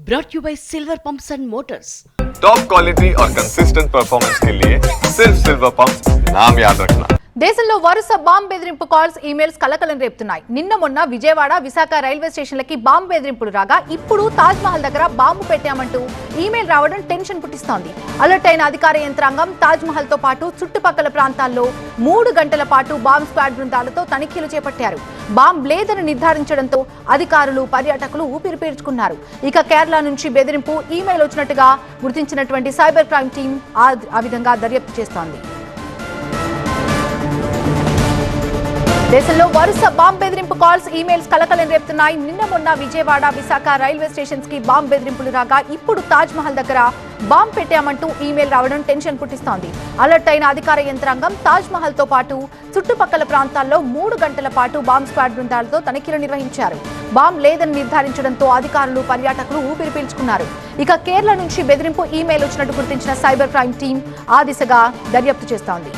brought you by Silver Pumps and Motors. Top quality और consistent performance के लिए सिर्फ सिल्वर पंप्स नाम याद रखना। దేశంలో వరుస బాంబ్ బెదిరింపు కాల్స్ ఈమెయిల్స్ కలకలం రేపుతున్నాయి. నిన్న మొన్న విజయవాడ విశాఖ రైల్వే స్టేషన్లకి బాంబు బెదిరింపులు రాగా ఇప్పుడు తాజ్ మహల్ దగ్గర బాంబు పెట్టామంటూ ఈమెయిల్ రావడం టెన్షన్ పుట్టిస్తోంది. అలర్ట్ అయిన అధికార యంత్రాంగం తాజ్ మహల్ తో పాటు చుట్టుపక్కల ప్రాంతాల్లో 3 గంటల పాటు బాంబ్ స్క్వాడ్ బృందాలతో తనిఖీలు చేపట్టారు. బాంబ్ లేదని నిర్ధారించడంతో అధికారులు పర్యాటకులు ఊపిరి పీల్చుకున్నారు. ఇక కేరళ నుంచి బెదిరింపు ఈమెయిల్ వచ్చినట్టుగా గుర్తించినటువంటి సైబర్ క్రైమ్ టీం ఆ విధంగా దర్యాప్తు చేస్తోంది. దేశంలో వరుస బాంబ్ బెదిరింపు కాల్స్ ఈమెయిల్స్ కలకలం రేపుతున్నాయి. నిన్న మొన్న విజయవాడ విశాఖ రైల్వే స్టేషన్స్ కి బాంబ్ బెదిరింపులు రాగా ఇప్పుడు తాజ్ మహల్ దగ్గర బాంబ్ పెట్టామంటూ ఈమెయిల్ రావడం టెన్షన్ పుట్టిస్తోంది. అలర్ట్ అయిన అధికార యంత్రాంగం తాజ్ మహల్ తో పాటు చుట్టుపక్కల ప్రాంతాల్లో 3 గంటల పాటు బాంబ్ స్క్వాడ్ బృందాలతో తనిఖీలు నిర్వహించారు. బాంబ్ లేదని నిర్ధారించడంతో అధికారులు పర్యాటకులు ఊపిరి పీల్చుకున్నారు. ఇక కేరళ నుంచి బెదిరింపు ఈమెయిల్ వచ్చినట్టు గుర్తించిన సైబర్ క్రైమ్ టీం ఆ దిశగా దర్యాప్తు చేస్తోంది.